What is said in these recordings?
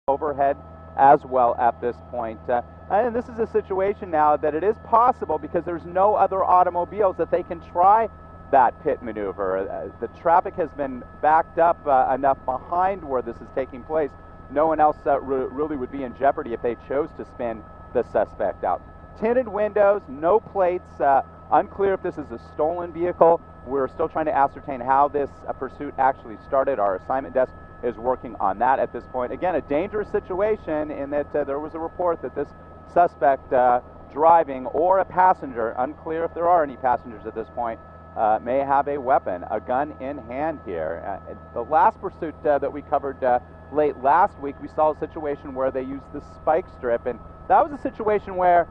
overhead as well at this point. And this is a situation now that it is possible because there's no other automobiles that they can try that pit maneuver. The traffic has been backed up enough behind where this is taking place. No one else really would be in jeopardy if they chose to spin the suspect out. Tinted windows, no plates, unclear if this is a stolen vehicle. We're still trying to ascertain how this pursuit actually started. Our assignment desk is working on that at this point. Again, a dangerous situation in that there was a report that this suspect driving or a passenger, unclear if there are any passengers at this point, may have a weapon, a gun in hand here. The last pursuit that we covered late last week, we saw a situation where they used the spike strip, and that was a situation where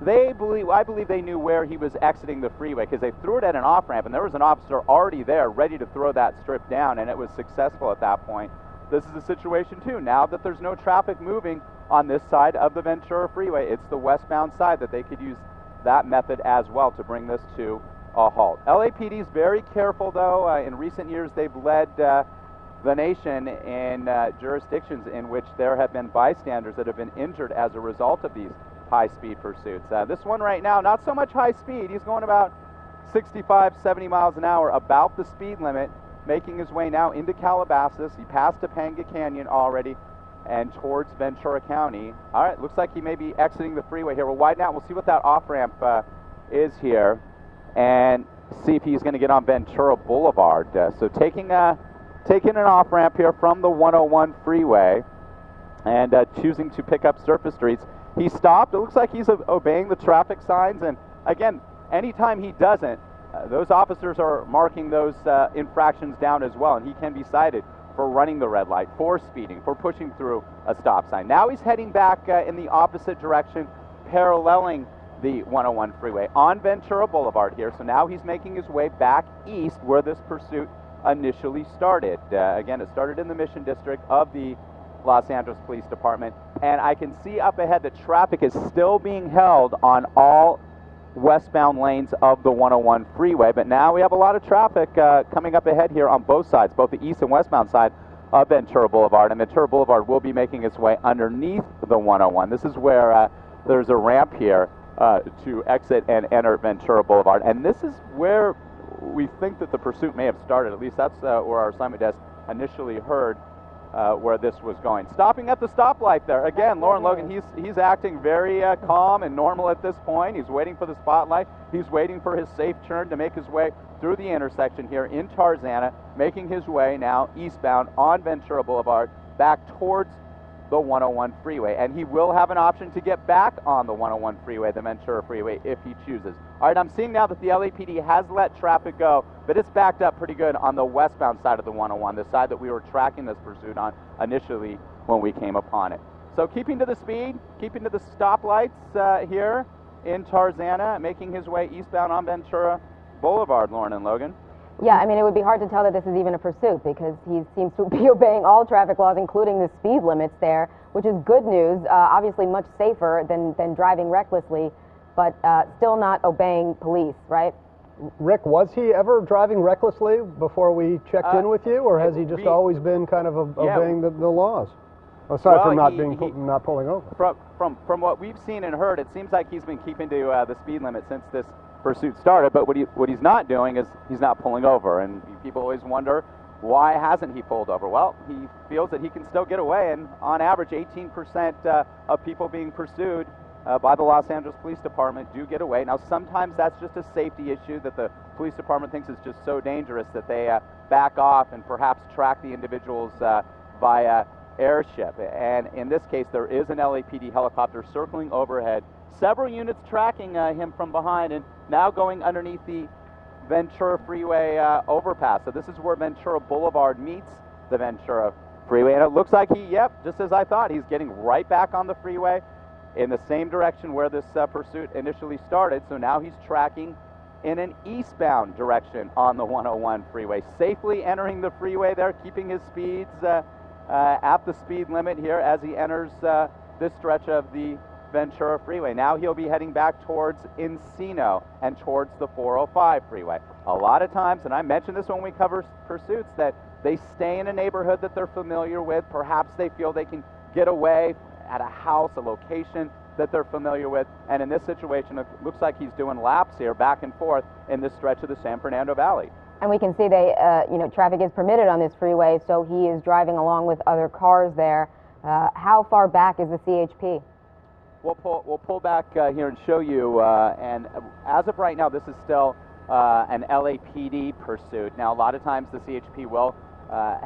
I believe they knew where he was exiting the freeway because they threw it at an off-ramp, and there was an officer already there ready to throw that strip down, and it was successful at that point. This is a situation too. Now that there's no traffic moving on this side of the Ventura Freeway, it's the westbound side that they could use that method as well to bring this to a halt. LAPD is very careful though. In recent years they've led the nation in jurisdictions in which there have been bystanders that have been injured as a result of these high-speed pursuits. This one right now, not so much high speed. He's going about 65, 70 miles an hour, about the speed limit, making his way now into Calabasas. He passed Topanga Canyon already and towards Ventura County. All right, looks like he may be exiting the freeway here. We'll widen out. We'll see what that off-ramp is here and see if he's going to get on Ventura Boulevard. So taking an off-ramp here from the 101 freeway and choosing to pick up surface streets. He stopped. It looks like he's obeying the traffic signs, and again, anytime he doesn't, those officers are marking those infractions down as well, and he can be cited for running the red light, for speeding, for pushing through a stop sign. Now he's heading back in the opposite direction, paralleling the 101 freeway on Ventura Boulevard here. So now he's making his way back east where this pursuit initially started. Again, it started in the Mission District of the Los Angeles Police Department, and I can see up ahead that traffic is still being held on all westbound lanes of the 101 freeway, but now we have a lot of traffic coming up ahead here on both sides, both the east and westbound side of Ventura Boulevard, and Ventura Boulevard will be making its way underneath the 101. This is where there's a ramp here to exit and enter Ventura Boulevard, and this is where we think that the pursuit may have started. At least that's where our assignment desk initially heard where this was going. Stopping at the stoplight there. Again, Lauren Logan, he's acting very calm and normal at this point. He's waiting for the spotlight. He's waiting for his safe turn to make his way through the intersection here in Tarzana, making his way now eastbound on Ventura Boulevard back towards the 101 freeway. And he will have an option to get back on the 101 freeway, the Ventura freeway, if he chooses. All right, I'm seeing now that the LAPD has let traffic go, but it's backed up pretty good on the westbound side of the 101, the side that we were tracking this pursuit on initially when we came upon it. So keeping to the speed, keeping to the stoplights here in Tarzana, making his way eastbound on Ventura Boulevard, Lauren and Logan. Yeah, I mean, it would be hard to tell that this is even a pursuit because he seems to be obeying all traffic laws, including the speed limits there, which is good news. Obviously much safer than driving recklessly, but still not obeying police, right? Rick, was he ever driving recklessly before we checked in with you, or has he just always been kind of obeying the laws? Aside from not pulling over. From what we've seen and heard, it seems like he's been keeping to the speed limit since this pursuit started, but what he's not doing is he's not pulling over, and people always wonder, why hasn't he pulled over? Well, he feels that he can still get away, and on average 18% of people being pursued by the Los Angeles Police Department do get away. Now sometimes that's just a safety issue that the police department thinks is just so dangerous that they back off and perhaps track the individuals via airship. And in this case there is an LAPD helicopter circling overhead, several units tracking him from behind, and now going underneath the Ventura Freeway overpass. So this is where Ventura Boulevard meets the Ventura Freeway, and it looks like just as I thought, he's getting right back on the freeway in the same direction where this pursuit initially started. So now he's tracking in an eastbound direction on the 101 freeway, safely entering the freeway there, keeping his speeds at the speed limit here as he enters this stretch of the Ventura Freeway. Now he'll be heading back towards Encino and towards the 405 freeway. A lot of times, and I mentioned this when we cover pursuits, that they stay in a neighborhood that they're familiar with. Perhaps they feel they can get away at a house, a location that they're familiar with. And in this situation, it looks like he's doing laps here back and forth in this stretch of the San Fernando Valley. And we can see traffic is permitted on this freeway, so he is driving along with other cars there. How far back is the CHP? We'll pull back here and show you, and as of right now, this is still an LAPD pursuit. Now, a lot of times the CHP will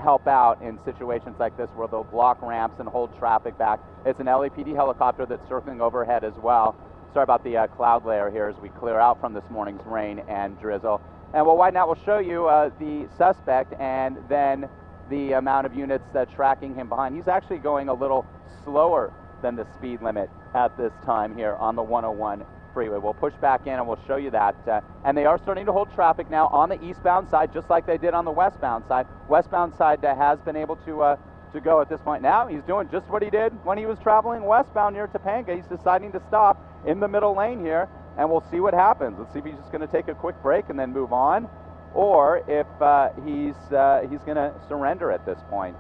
help out in situations like this where they'll block ramps and hold traffic back. It's an LAPD helicopter that's circling overhead as well. Sorry about the cloud layer here as we clear out from this morning's rain and drizzle. And we'll widen out, we'll show you the suspect and then the amount of units tracking him behind. He's actually going a little slower than the speed limit at this time here on the 101 freeway. We'll push back in and we'll show you that. And they are starting to hold traffic now on the eastbound side, just like they did on the westbound side. Westbound side has been able to go at this point. Now he's doing just what he did when he was traveling westbound near Topanga. He's deciding to stop in the middle lane here, and we'll see what happens. Let's see if he's just going to take a quick break and then move on, or if he's going to surrender at this point.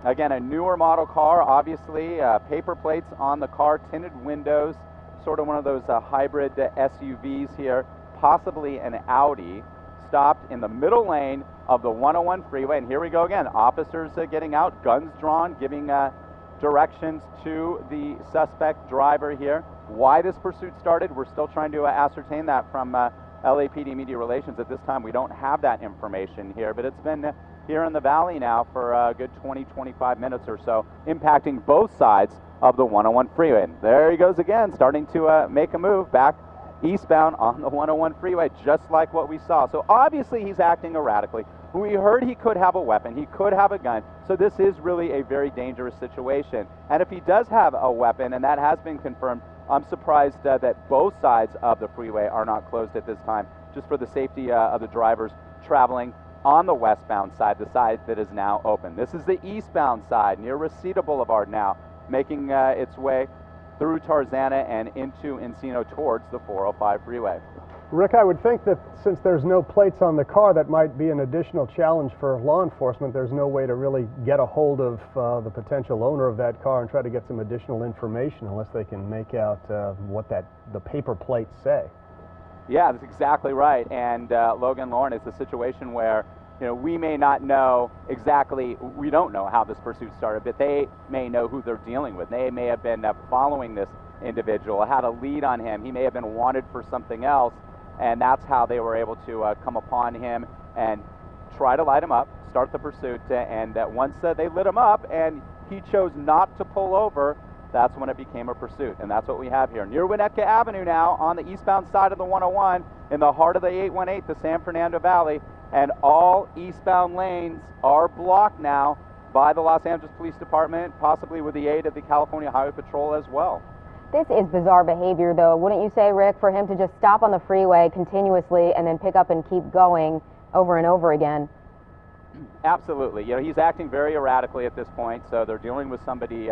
Again, a newer model car, obviously, paper plates on the car, tinted windows, sort of one of those hybrid SUVs here, possibly an Audi, stopped in the middle lane of the 101 freeway. And here we go again, officers getting out, guns drawn, giving directions to the suspect driver here. Why this pursuit started, we're still trying to ascertain that from LAPD Media Relations. At this time, we don't have that information here, but it's been here in the valley now for a good 20-25 minutes or so, impacting both sides of the 101 freeway. And there he goes again, starting to make a move back eastbound on the 101 freeway, just like what we saw. So obviously he's acting erratically. We heard he could have a weapon, he could have a gun, so this is really a very dangerous situation. And if he does have a weapon, and that has been confirmed, I'm surprised that both sides of the freeway are not closed at this time, just for the safety of the drivers traveling on the westbound side, the side that is now open. This is the eastbound side near Reseda Boulevard now, making its way through Tarzana and into Encino towards the 405 freeway. Rick, I would think that since there's no plates on the car, that might be an additional challenge for law enforcement. There's no way to really get a hold of the potential owner of that car and try to get some additional information unless they can make out what the paper plates say. Yeah, that's exactly right. And Logan, Lauren, it's a situation where we may not know exactly, we don't know how this pursuit started, but they may know who they're dealing with. They may have been following this individual, had a lead on him. He may have been wanted for something else, and that's how they were able to come upon him and try to light him up, start the pursuit, and once they lit him up and he chose not to pull over, that's when it became a pursuit. And that's what we have here. Near Winnetka Avenue now, on the eastbound side of the 101, in the heart of the 818, the San Fernando Valley, and all eastbound lanes are blocked now by the Los Angeles Police Department, possibly with the aid of the California Highway Patrol as well. This is bizarre behavior, though, wouldn't you say, Rick, for him to just stop on the freeway continuously and then pick up and keep going over and over again? Absolutely. He's acting very erratically at this point, so they're dealing with somebody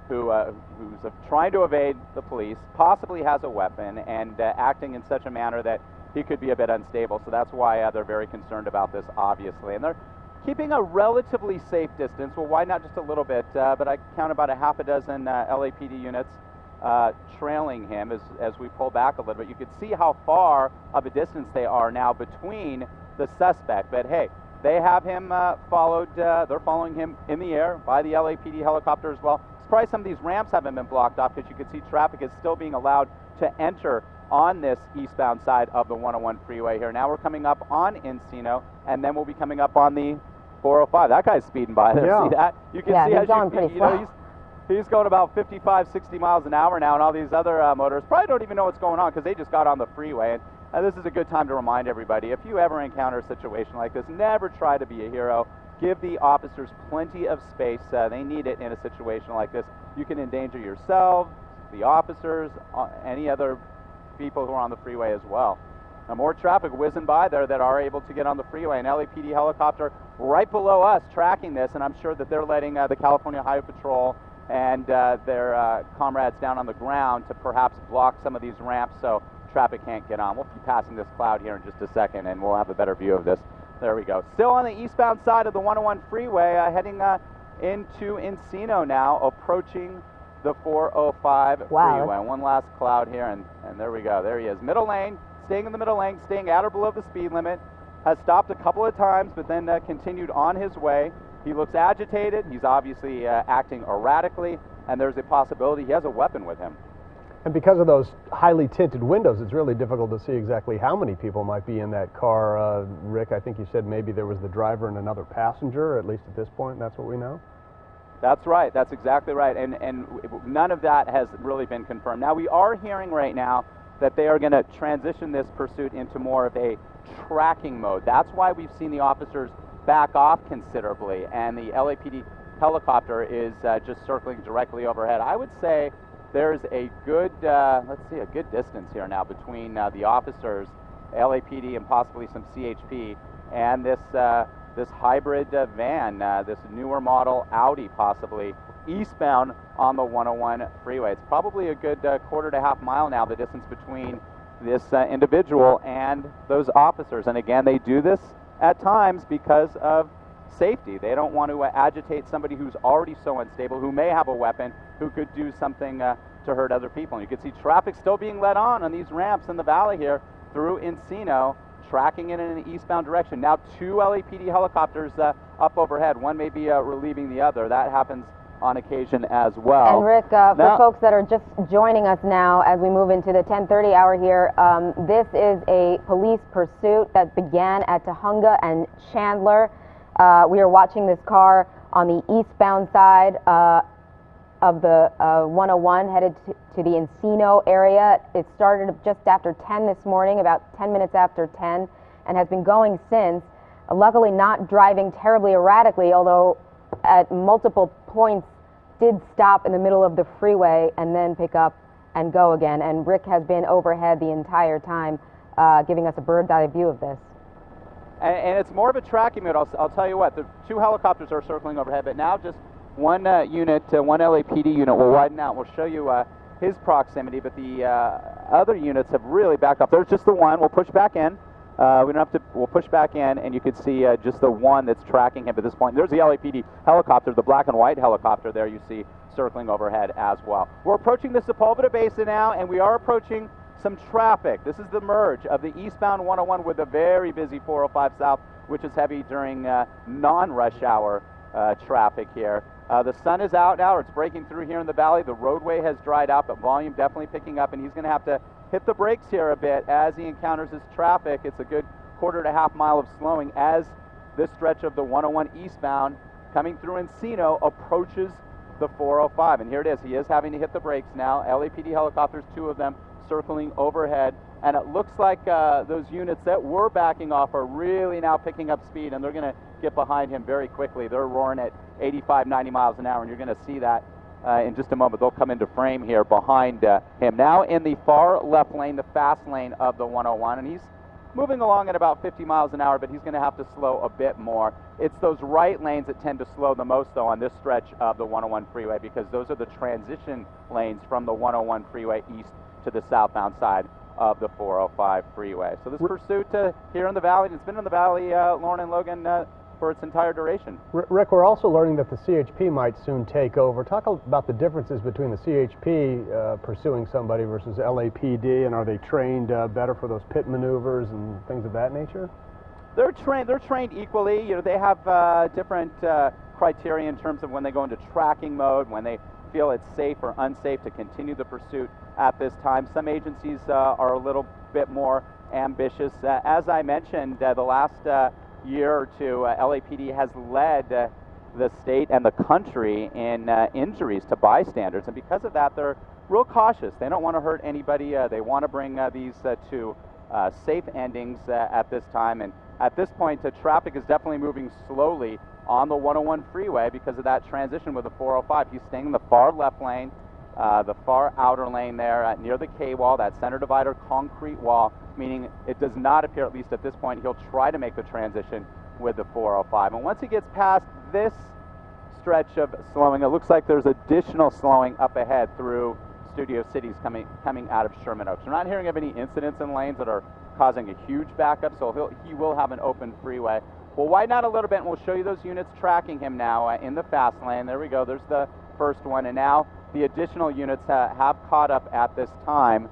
who's trying to evade the police, possibly has a weapon, and acting in such a manner that he could be a bit unstable. So that's why they're very concerned about this, obviously. And they're keeping a relatively safe distance. Well, why not just a little bit? But I count about a half a dozen LAPD units trailing him as we pull back a little bit. You can see how far of a distance they are now between the suspect. But hey, they have him followed. They're following him in the air by the LAPD helicopter as well. Surprised some of these ramps haven't been blocked off, because you can see traffic is still being allowed to enter on this eastbound side of the 101 freeway here. Now we're coming up on Encino, and then we'll be coming up on the 405. That guy's speeding by there. Yeah. See that? You can see he's going pretty slow. He's going about 55, 60 miles an hour now, and all these other motorists probably don't even know what's going on because they just got on the freeway. And this is a good time to remind everybody, if you ever encounter a situation like this, never try to be a hero. Give the officers plenty of space. They need it in a situation like this. You can endanger yourself, the officers, any other people who are on the freeway as well. Now, more traffic whizzing by there that are able to get on the freeway. An LAPD helicopter right below us tracking this, and I'm sure that they're letting the California Highway Patrol and their comrades down on the ground to perhaps block some of these ramps so traffic can't get on. We'll be passing this cloud here in just a second, and we'll have a better view of this. There we go. Still on the eastbound side of the 101 freeway, heading into Encino now, approaching the 405 Wow. freeway. One last cloud here, and there we go. There he is. Middle lane, staying in the middle lane, staying at or below the speed limit. Has stopped a couple of times, but then continued on his way. He looks agitated. He's obviously acting erratically, and there's a possibility he has a weapon with him. And because of those highly tinted windows, it's really difficult to see exactly how many people might be in that car. Rick, I think you said maybe there was the driver and another passenger, at least at this point. That's what we know? That's right. That's exactly right. And none of that has really been confirmed. Now, we are hearing right now that they are going to transition this pursuit into more of a tracking mode. That's why we've seen the officers back off considerably, and the LAPD helicopter is just circling directly overhead. I would say there's a good, let's see, a good distance here now between the officers, LAPD, and possibly some CHP, and this this hybrid van, this newer model Audi, possibly eastbound on the 101 freeway. It's probably a good quarter to half mile now, the distance between this individual and those officers. And again, they do this at times because of safety. They don't want to agitate somebody who's already so unstable, who may have a weapon, who could do something to hurt other people. And you can see traffic still being let on these ramps in the valley here through Encino, tracking it in an eastbound direction. Now 2 LAPD helicopters up overhead. One may be relieving the other. That happens on occasion as well. And Rick, for folks that are just joining us now as we move into the 10:30 hour here, this is a police pursuit that began at Tahunga and Chandler. We are watching this car on the eastbound side of the 101 headed to the Encino area. It started just after 10 this morning, about 10 minutes after 10, and has been going since. Luckily not driving terribly erratically, although at multiple points did stop in the middle of the freeway and then pick up and go again. And Rick has been overhead the entire time, giving us a bird's eye view of this. And it's more of a tracking mode. I'll tell you what, the 2 helicopters are circling overhead, but now just one unit, one LAPD unit will widen out. We'll show you his proximity, but the other units have really backed up. There's just the one. We'll push back in. We don't have to. We'll push back in, and you can see just the one that's tracking him at this point. There's the LAPD helicopter, the black and white helicopter there you see circling overhead as well. We're approaching the Sepulveda Basin now, and we are approaching some traffic. This is the merge of the eastbound 101 with a very busy 405 South, which is heavy during non-rush hour traffic here. The sun is out now, or it's breaking through here in the valley. The roadway has dried out, but volume definitely picking up, and he's going to have to hit the brakes here a bit as he encounters this traffic. It's a good quarter to half mile of slowing as this stretch of the 101 eastbound coming through Encino approaches the 405. And here it is. He is having to hit the brakes now. LAPD helicopters, 2 of them, circling overhead. And it looks like those units that were backing off are really now picking up speed, and they're going to get behind him very quickly. They're roaring at 85, 90 miles an hour, and you're going to see that in just a moment. They'll come into frame here behind him. Now in the far left lane, the fast lane of the 101, and he's moving along at about 50 miles an hour, but he's going to have to slow a bit more. It's those right lanes that tend to slow the most, though, on this stretch of the 101 freeway, because those are the transition lanes from the 101 freeway east to the southbound side of the 405 freeway. So this pursuit here in the valley, and it's been in the valley, Lauren and Logan, for its entire duration. Rick, we're also learning that the CHP might soon take over. Talk about the differences between the CHP pursuing somebody versus LAPD, and are they trained better for those pit maneuvers and things of that nature? They're trained equally. You know, they have different criteria in terms of when they go into tracking mode, when they feel it's safe or unsafe to continue the pursuit at this time. Some agencies are a little bit more ambitious. As I mentioned, the last year or two, LAPD has led the state and the country in injuries to bystanders, and because of that, they're real cautious. They don't want to hurt anybody. They want to bring these to safe endings at this time, and at this point, traffic is definitely moving slowly on the 101 freeway because of that transition with the 405. He's staying in the far left lane, the far outer lane there near the K-wall, that center divider concrete wall, meaning it does not appear, at least at this point, he'll try to make the transition with the 405. And once he gets past this stretch of slowing, it looks like there's additional slowing up ahead through Studio Cities coming out of Sherman Oaks. We're not hearing of any incidents in lanes that are causing a huge backup, so he will have an open freeway. We'll widen out a little bit and we'll show you those units tracking him now in the fast lane. There we go, there's the first one, and now the additional units have caught up at this time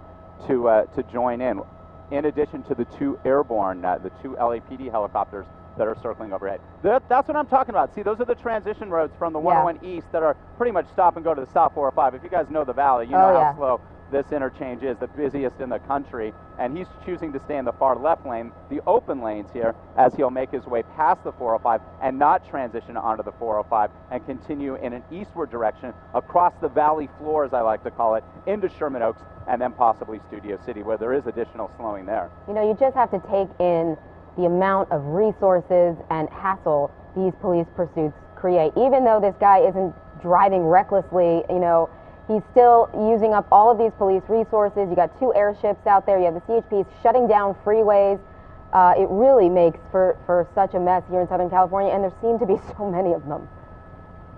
to join in addition to the 2 airborne, the 2 LAPD helicopters that are circling overhead. That's what I'm talking about. See, those are the transition roads from the 101 East that are pretty much stop and go to the South 405. If you guys know the valley, you know how slow this interchange is, the busiest in the country, and he's choosing to stay in the far left lane, the open lanes here, as he'll make his way past the 405 and not transition onto the 405 and continue in an eastward direction across the valley floor, as I like to call it, into Sherman Oaks and then possibly Studio City, where there is additional slowing there. You know, you just have to take in the amount of resources and hassle these police pursuits create. Even though this guy isn't driving recklessly, you know, he's still using up all of these police resources. You got 2 airships out there. You have the CHPs shutting down freeways. It really makes for such a mess here in Southern California, and there seem to be so many of them.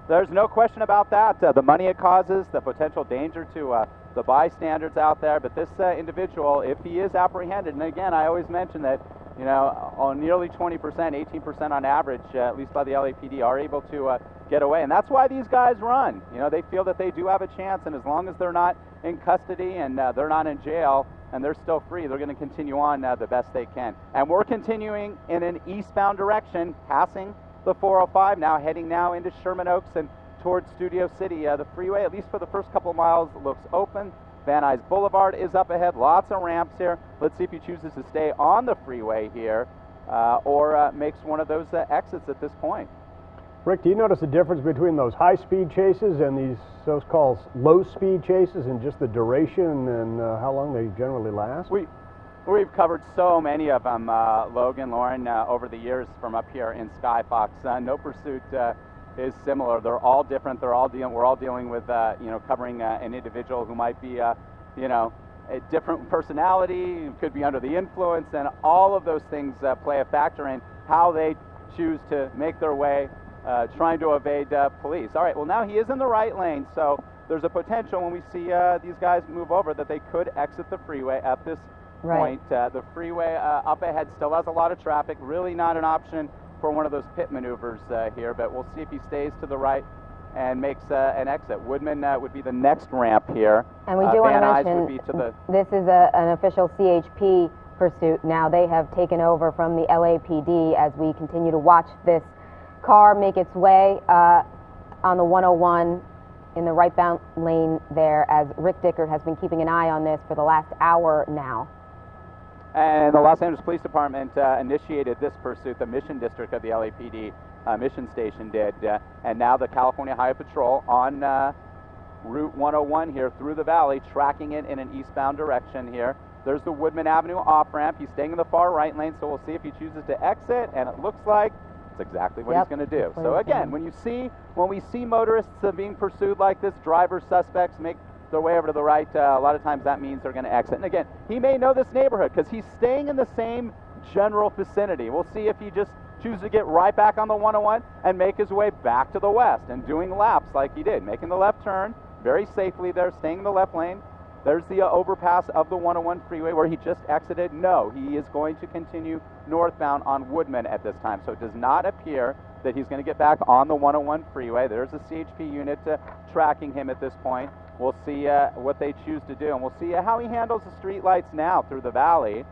There's no question about that. The money it causes, the potential danger to the bystanders out there. But this individual, if he is apprehended, and again, I always mention that, you know, on nearly 20%, 18% on average, at least by the LAPD, are able to get away. And that's why these guys run. You know, they feel that they do have a chance, and as long as they're not in custody and they're not in jail and they're still free, they're going to continue on the best they can. And we're continuing in an eastbound direction, passing the 405 now, heading now into Sherman Oaks and towards Studio City. The freeway, at least for the first couple of miles, looks open. Van Nuys Boulevard is up ahead, lots of ramps here. Let's see if he chooses to stay on the freeway here or makes one of those exits at this point. Rick, do you notice a difference between those high-speed chases and these so-called low-speed chases in just the duration and how long they generally last? We've covered so many of them, Logan, Lauren, over the years from up here in Skyfox. No pursuit is similar. They're all different. We're all dealing with, you know, covering an individual who might be, you know, a different personality, could be under the influence, and all of those things play a factor in how they choose to make their way trying to evade police. All right, well, now he is in the right lane, so there's a potential when we see these guys move over that they could exit the freeway at this point. The freeway up ahead still has a lot of traffic, really not an option for one of those pit maneuvers here, but we'll see if he stays to the right and makes an exit. Woodman would be the next ramp here. And we do want to mention, this is an official CHP pursuit. Now they have taken over from the LAPD as we continue to watch this car make its way on the 101 in the right-bound lane there, as Rick Dickert has been keeping an eye on this for the last hour now. And the Los Angeles Police Department initiated this pursuit, the Mission District of the LAPD Mission Station did, and now the California Highway Patrol on Route 101 here through the valley, tracking it in an eastbound direction here. There's the Woodman Avenue off-ramp. He's staying in the far right lane, so we'll see if he chooses to exit, and it looks like it's exactly what he's going to do. So again, when we see motorists being pursued like this, drivers, suspects make their way over to the right, a lot of times that means they're going to exit. And again, he may know this neighborhood because he's staying in the same general vicinity. We'll see if he just chooses to get right back on the 101 and make his way back to the west and doing laps like he did, making the left turn very safely there, staying in the left lane. There's the overpass of the 101 freeway where he just exited. No, he is going to continue northbound on Woodman at this time. So it does not appear that he's going to get back on the 101 freeway. There's a CHP unit tracking him at this point. We'll see what they choose to do, and we'll see how he handles the street lights now through the valley.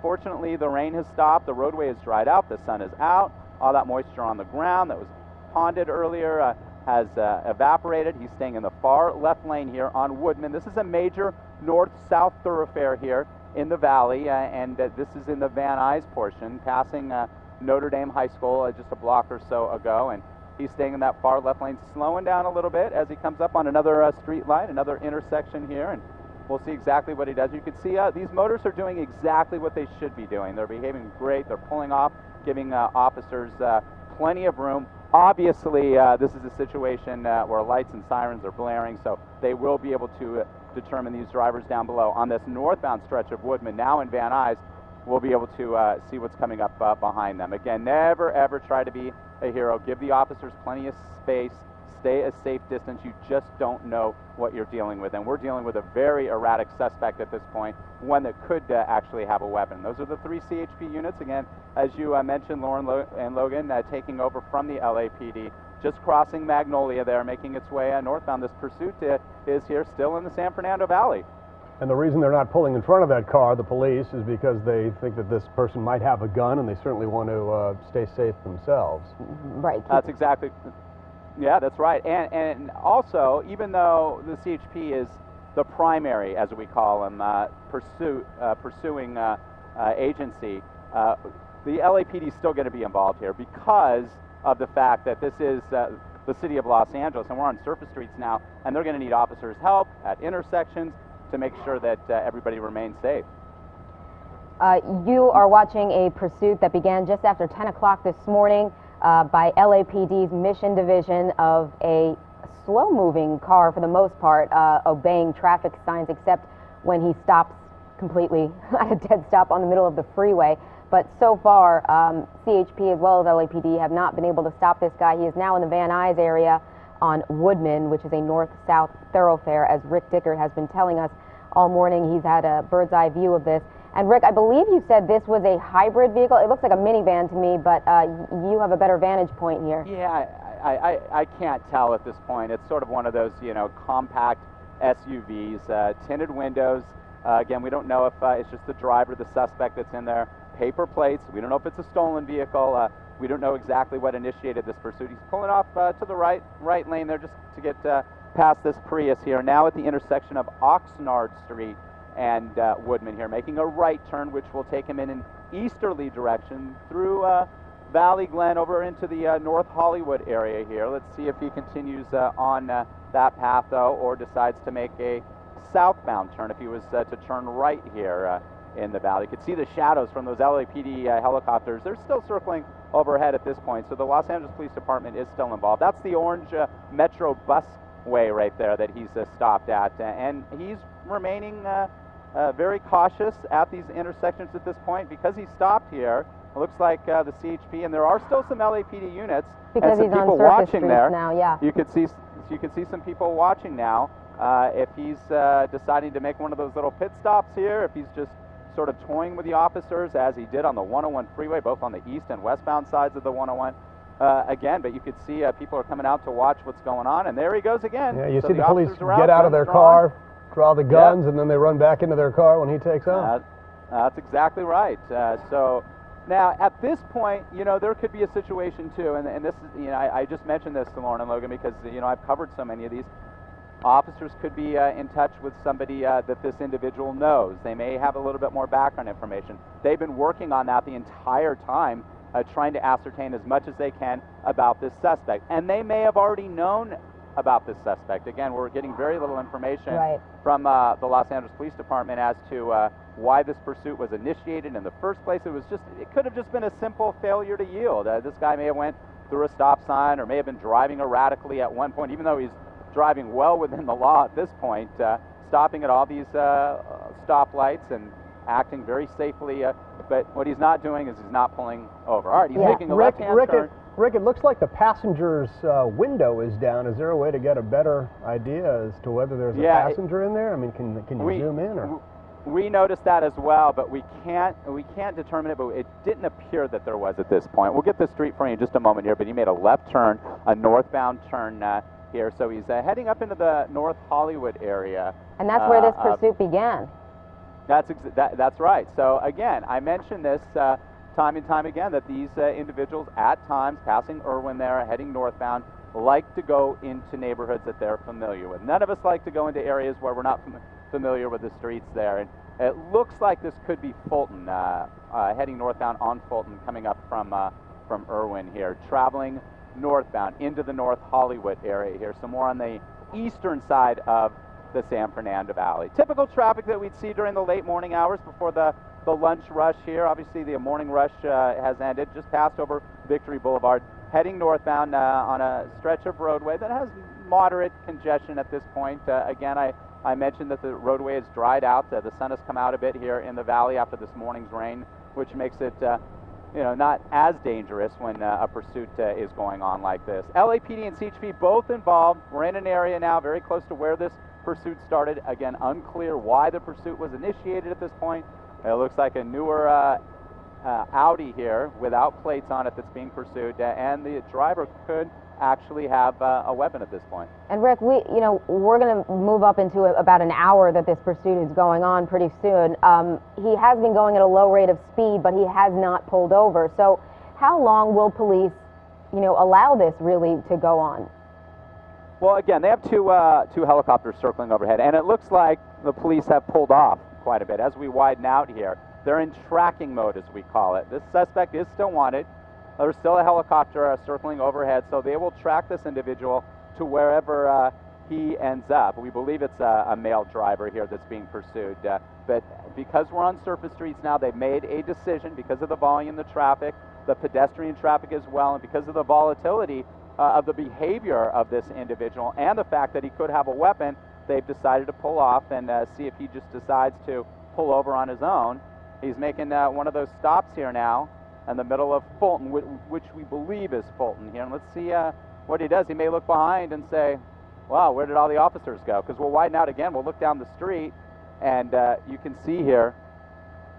Fortunately, the rain has stopped. The roadway has dried out. The sun is out. All that moisture on the ground that was ponded earlier has evaporated. He's staying in the far left lane here on Woodman. This is a major north-south thoroughfare here in the valley, and this is in the Van Nuys portion, passing Notre Dame High School just a block or so ago, and he's staying in that far left lane, slowing down a little bit as he comes up on another street light, another intersection here, and we'll see exactly what he does. You can see these motorists are doing exactly what they should be doing. They're behaving great. They're pulling off, giving officers plenty of room. Obviously, this is a situation where lights and sirens are blaring, so they will be able to determine these drivers down below. On this northbound stretch of Woodman, now in Van Nuys, we'll be able to see what's coming up behind them. Again, never ever try to be a hero. Give the officers plenty of space. stay a safe distance. You just don't know what you're dealing with. And we're dealing with a very erratic suspect at this point, one that could actually have a weapon. Those are the 3 CHP units. Again, as you mentioned, Lauren and Logan, taking over from the LAPD, just crossing Magnolia there, making its way northbound. This pursuit is here still in the San Fernando Valley. And the reason they're not pulling in front of that car, the police, is because they think that this person might have a gun, and they certainly want to stay safe themselves. Right. That's exactly, yeah, that's right. And also, even though the CHP is the primary, as we call them, pursuing agency, the LAPD is still going to be involved here because of the fact that this is the city of Los Angeles, and we're on surface streets now, and they're going to need officers' help at intersections to make sure that everybody remains safe. You are watching a pursuit that began just after 10 o'clock this morning by LAPD's Mission Division of a slow-moving car, for the most part, obeying traffic signs, except when he stops completely at a dead stop on the middle of the freeway. But so far, CHP as well as LAPD have not been able to stop this guy. He is now in the Van Nuys area on Woodman, which is a north-south thoroughfare, as Rick Dickert has been telling us all morning. He's had a bird's-eye view of this. And Rick, I believe you said this was a hybrid vehicle. It looks like a minivan to me, but you have a better vantage point here. Yeah, I can't tell at this point. It's sort of one of those, you know, compact SUVs, tinted windows. Again, we don't know if it's just the driver, the suspect that's in there. Paper plates. We don't know if it's a stolen vehicle. We don't know exactly what initiated this pursuit. He's pulling off to the right lane there just to get past this Prius here. Now at the intersection of Oxnard Street and Woodman here, making a right turn, which will take him in an easterly direction through Valley Glen over into the North Hollywood area here. Let's see if he continues on that path, though, or decides to make a southbound turn if he was to turn right here in the valley. You can see the shadows from those LAPD helicopters. They're still circling overhead at this point, so the Los Angeles Police Department is still involved. That's the orange Metro busway right there that he's stopped at, and he's remaining very cautious at these intersections at this point because he stopped here. It looks like the CHP, and there are still some LAPD units because and some he's people on surface watching streets there. Now, yeah. You could see some people watching now. If he's deciding to make one of those little pit stops here, if he's just sort of toying with the officers as he did on the 101 freeway, both on the east and westbound sides of the 101. Again, but you could see people are coming out to watch what's going on, and there he goes again. Yeah, you so see the police around, get out of their car, draw the guns, and then they run back into their car when he takes off. That's exactly right. So now at this point, you know, there could be a situation too, and this is, you know, I just mentioned this to Lauren and Logan because, you know, I've covered so many of these. Officers could be in touch with somebody that this individual knows. They may have a little bit more background information. They've been working on that the entire time, trying to ascertain as much as they can about this suspect. And they may have already known about this suspect. Again, we're getting very little information from the Los Angeles Police Department as to why this pursuit was initiated in the first place. It could have just been a simple failure to yield. This guy may have went through a stop sign or may have been driving erratically at one point, even though he's driving well within the law at this point, stopping at all these stoplights and acting very safely. But what he's not doing is he's not pulling over. All right, he's making a left-hand turn. Rick, it looks like the passenger's window is down. Is there a way to get a better idea as to whether there's a passenger in there? I mean, can you zoom in? Or? We noticed that as well, but we can't determine it, but it didn't appear that there was at this point. We'll get the street for you in just a moment here, but he made a left turn, a northbound turn here, so he's heading up into the North Hollywood area. And that's where this pursuit began. That's right. So again, I mentioned this time and time again, that these individuals at times passing Irwin there, heading northbound, like to go into neighborhoods that they're familiar with. None of us like to go into areas where we're not familiar with the streets there. And it looks like this could be Fulton, heading northbound on Fulton, coming up from Irwin here, traveling northbound into the North Hollywood area here. So more on the eastern side of the San Fernando Valley. Typical traffic that we'd see during the late morning hours before the lunch rush here. Obviously the morning rush has ended, just passed over Victory Boulevard, heading northbound on a stretch of roadway that has moderate congestion at this point. Again, I mentioned that the roadway is dried out. The sun has come out a bit here in the valley after this morning's rain, which makes it not as dangerous when a pursuit is going on like this. LAPD and CHP both involved. We're in an area now very close to where this pursuit started. Again, unclear why the pursuit was initiated at this point. It looks like a newer Audi here without plates on it that's being pursued, and the driver could actually have a weapon at this point. And Rick, we're going to move up into about an hour that this pursuit is going on pretty soon. He has been going at a low rate of speed, but he has not pulled over. So how long will police, allow this really to go on? Well, again, they have two helicopters circling overhead, and it looks like the police have pulled off quite a bit. As we widen out here, they're in tracking mode, as we call it. This suspect is still wanted. There's still a helicopter circling overhead, so they will track this individual to wherever he ends up. We believe it's a male driver here that's being pursued. But because we're on surface streets now, they've made a decision because of the volume, the traffic, the pedestrian traffic as well, and because of the volatility of the behavior of this individual and the fact that he could have a weapon, they've decided to pull off and see if he just decides to pull over on his own. He's making one of those stops here now in the middle of Fulton, which we believe is Fulton here. And let's see what he does. He may look behind and say, wow, where did all the officers go? Because we'll widen out again. We'll look down the street, and you can see here,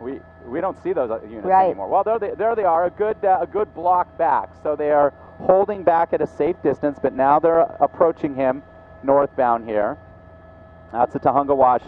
we don't see those units anymore. Well, there they are, a good block back. So they are holding back at a safe distance, but now they're approaching him northbound here. That's the Tahunga Wash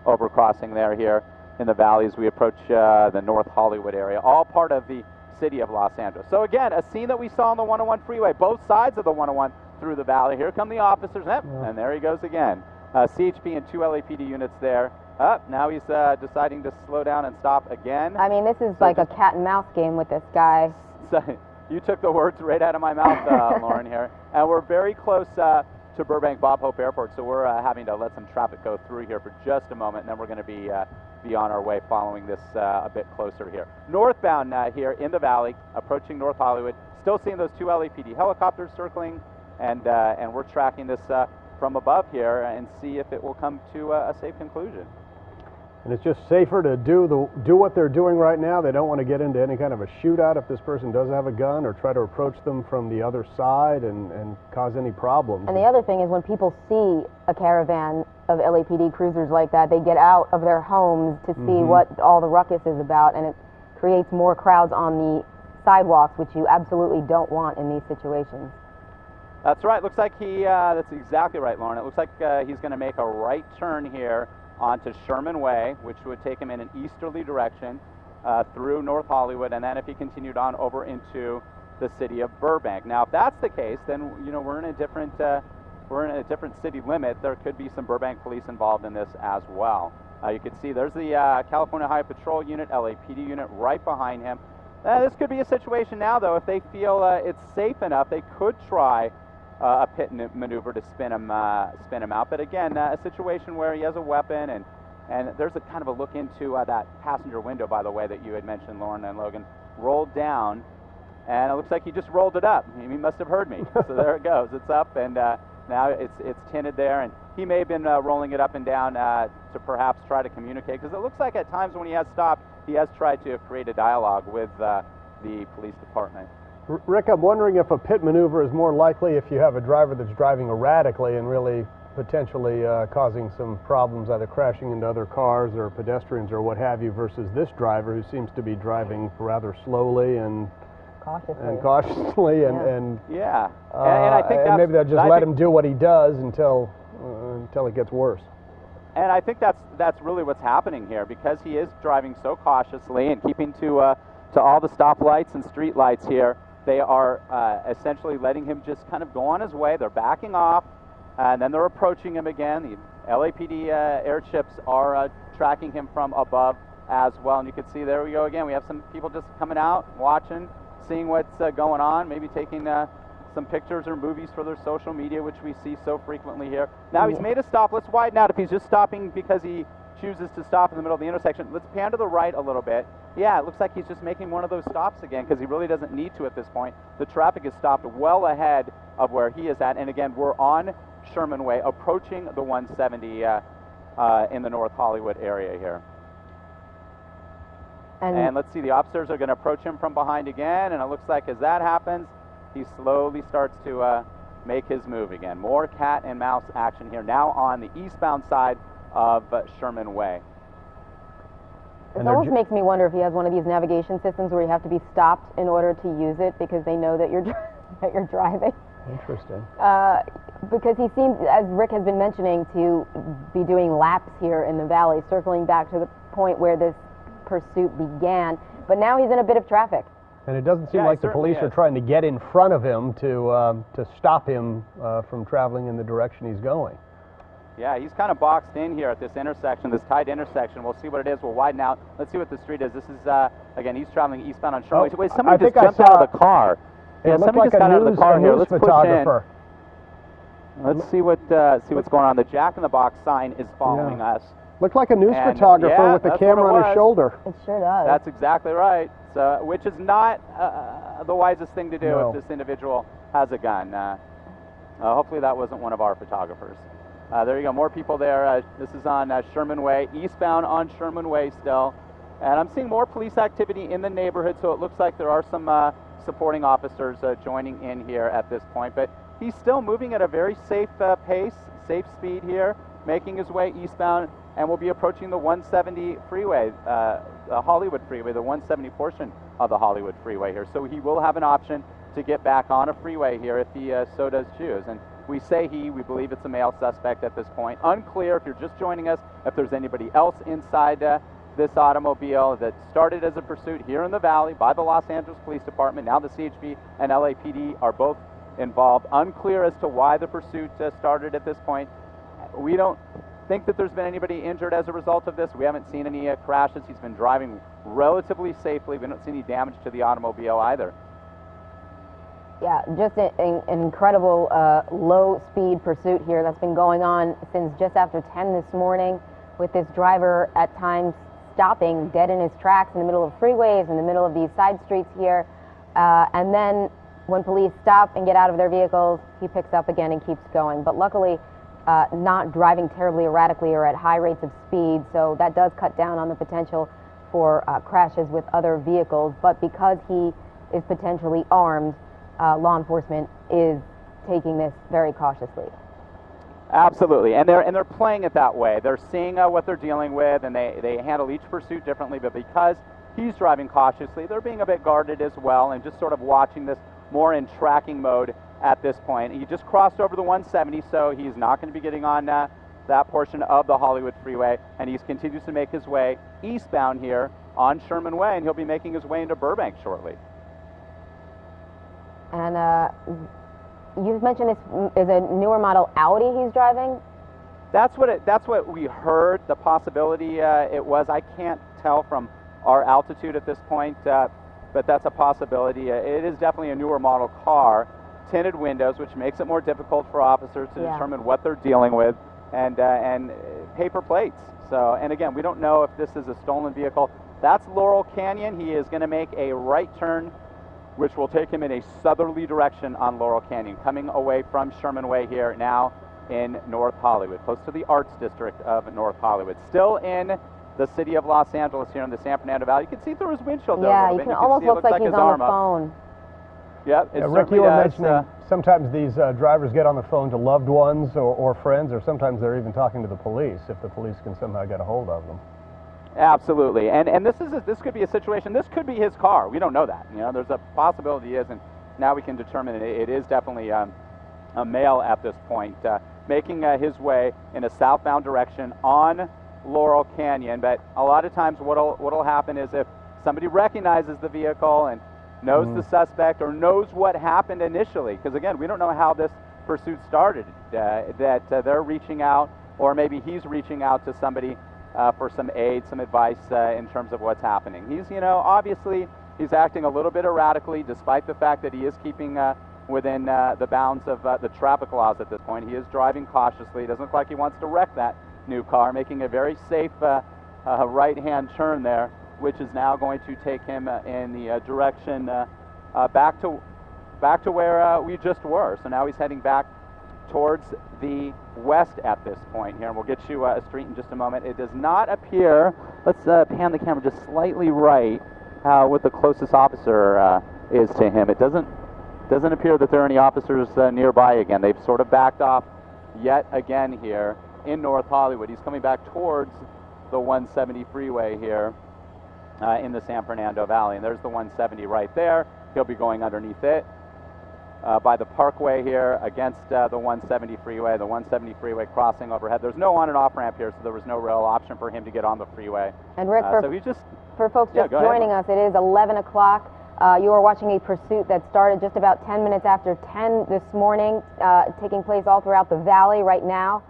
overcrossing there here in the valley as we approach the North Hollywood area, all part of the city of Los Angeles. So again, a scene that we saw on the 101 freeway, both sides of the 101 through the valley. Here come the officers, and there he goes again. CHP and 2 LAPD units there. Now he's deciding to slow down and stop again. I mean, this is like a cat and mouse game with this guy. So, you took the words right out of my mouth, Lauren, here. And we're very close to Burbank Bob Hope Airport, so we're having to let some traffic go through here for just a moment, and then we're going to be on our way following this a bit closer here. Northbound here in the valley, approaching North Hollywood, still seeing those 2 LAPD helicopters circling, and we're tracking this from above here and see if it will come to a safe conclusion. And it's just safer to do what they're doing right now. They don't want to get into any kind of a shootout if this person does have a gun, or try to approach them from the other side and cause any problems. And the other thing is, when people see a caravan of LAPD cruisers like that, they get out of their homes to see what all the ruckus is about, and it creates more crowds on the sidewalks, which you absolutely don't want in these situations. That's right. Looks like that's exactly right, Lauren. It looks like he's going to make a right turn here onto Sherman Way, which would take him in an easterly direction through North Hollywood, and then if he continued on over into the city of Burbank. Now, if that's the case, then we're in a different city limit. There could be some Burbank police involved in this as well. You can see there's the California Highway Patrol unit, LAPD unit, right behind him. This could be a situation now, though, if they feel it's safe enough, they could try a pit maneuver to spin him out. But again, a situation where he has a weapon, and there's a kind of a look into that passenger window, by the way, that you had mentioned, Lauren and Logan, rolled down, and it looks like he just rolled it up. He must have heard me. So there it goes. It's up, and now it's tinted there, and he may have been rolling it up and down to perhaps try to communicate, because it looks like at times when he has stopped, he has tried to create a dialogue with the police department. Rick, I'm wondering if a pit maneuver is more likely if you have a driver that's driving erratically and really potentially causing some problems, either crashing into other cars or pedestrians or what have you, versus this driver who seems to be driving rather slowly and cautiously, and I think that's, maybe they'll just let him do what he does until it gets worse. And I think that's really what's happening here, because he is driving so cautiously and keeping to all the stoplights and street lights here. They are essentially letting him just kind of go on his way. They're backing off, and then they're approaching him again. The LAPD airships are tracking him from above as well. And you can see, there we go again. We have some people just coming out, watching, seeing what's going on, maybe taking some pictures or movies for their social media, which we see so frequently here. Now he's made a stop. Let's widen out. If he's just stopping because he chooses to stop in the middle of the intersection, let's pan to the right a little bit. Yeah, it looks like he's just making one of those stops again, because he really doesn't need to at this point. The traffic is stopped well ahead of where he is at, and again, we're on Sherman Way, approaching the 170 in the North Hollywood area here. And let's see, the officers are going to approach him from behind again, and it looks like as that happens, he slowly starts to make his move again. More cat and mouse action here, now on the eastbound side of Sherman Way. It almost makes me wonder if he has one of these navigation systems where you have to be stopped in order to use it because they know that you're that you're driving. Interesting. Because he seems, as Rick has been mentioning, to be doing laps here in the valley, circling back to the point where this pursuit began. But now he's in a bit of traffic. And it doesn't seem like the police are trying to get in front of him to stop him from traveling in the direction he's going. Yeah, he's kind of boxed in here at this intersection, this tight intersection. We'll see what it is. We'll widen out. Let's see what the street is. This is, again, he's traveling eastbound on Sherman Way. Wait, somebody just jumped out of the car. Yeah, somebody just got out of the car here. Let's push in. Let's see what's going on. The Jack in the Box sign is following us. Looked like a news photographer with the camera on his shoulder. It sure does. That's exactly right. So, which is not the wisest thing to do if this individual has a gun. Hopefully that wasn't one of our photographers. There you go, more people there. This is on Sherman Way, eastbound on Sherman Way still. And I'm seeing more police activity in the neighborhood, so it looks like there are some supporting officers joining in here at this point. But he's still moving at a very safe pace, safe speed here, making his way eastbound, and will be approaching the 170 freeway, the Hollywood freeway, the 170 portion of the Hollywood freeway here. So he will have an option to get back on a freeway here if he so does choose. And we say we believe it's a male suspect at this point. Unclear if you're just joining us, if there's anybody else inside this automobile that started as a pursuit here in the Valley by the Los Angeles Police Department. Now the CHP and LAPD are both involved. Unclear as to why the pursuit started at this point. We don't think that there's been anybody injured as a result of this. We haven't seen any crashes. He's been driving relatively safely. We don't see any damage to the automobile either. Yeah, just an incredible low-speed pursuit here that's been going on since just after 10 this morning, with this driver at times stopping dead in his tracks in the middle of freeways, in the middle of these side streets here. And then when police stop and get out of their vehicles, he picks up again and keeps going. But luckily, not driving terribly erratically or at high rates of speed, so that does cut down on the potential for crashes with other vehicles. But because he is potentially armed, law enforcement is taking this very cautiously. Absolutely, and they're playing it that way. They're seeing what they're dealing with, and they handle each pursuit differently. But because he's driving cautiously, they're being a bit guarded as well, and just sort of watching this more in tracking mode at this point. He just crossed over the 170, so he's not going to be getting on that portion of the Hollywood freeway, and he continues to make his way eastbound here on Sherman Way, and he'll be making his way into Burbank shortly. And you've mentioned this is a newer model Audi he's driving? That's what we heard, the possibility it was. I can't tell from our altitude at this point, but that's a possibility. It is definitely a newer model car, tinted windows, which makes it more difficult for officers to determine what they're dealing with, and paper plates. So, and again, we don't know if this is a stolen vehicle. That's Laurel Canyon. He is going to make a right turn, which will take him in a southerly direction on Laurel Canyon, coming away from Sherman Way here now in North Hollywood, close to the Arts District of North Hollywood. Still in the city of Los Angeles here in the San Fernando Valley. You can see through his windshield there a little bit. You can almost look like he's on the phone. Yep, it Rick, you were mentioning sometimes these drivers get on the phone to loved ones or friends, or sometimes they're even talking to the police if the police can somehow get a hold of them. Absolutely, and this could be a situation. This could be his car. We don't know that. You know, there's a possibility and now we can determine it is definitely a male at this point, making his way in a southbound direction on Laurel Canyon. But a lot of times, what'll happen is if somebody recognizes the vehicle and knows the suspect or knows what happened initially, because again, we don't know how this pursuit started. That they're reaching out, or maybe he's reaching out to somebody for some aid, some advice in terms of what's happening. He's, obviously he's acting a little bit erratically, despite the fact that he is keeping within the bounds of the traffic laws at this point. He is driving cautiously. It doesn't look like he wants to wreck that new car, making a very safe right-hand turn there, which is now going to take him in the direction back to where we just were. So now he's heading back towards the west at this point here, and we'll get you a street in just a moment. It does not appear, let's pan the camera just slightly right, what the closest officer is to him. It doesn't appear that there are any officers nearby again. They've sort of backed off yet again here in North Hollywood. He's coming back towards the 170 freeway here in the San Fernando Valley, and there's the 170 right there. He'll be going underneath it by the Parkway here against the 170 freeway. The 170 freeway crossing overhead. There's no on and off ramp here, so there was no real option for him to get on the freeway. And Rick, for folks just joining us, it is 11 o'clock. You are watching a pursuit that started just about 10 minutes after 10 this morning, taking place all throughout the valley right now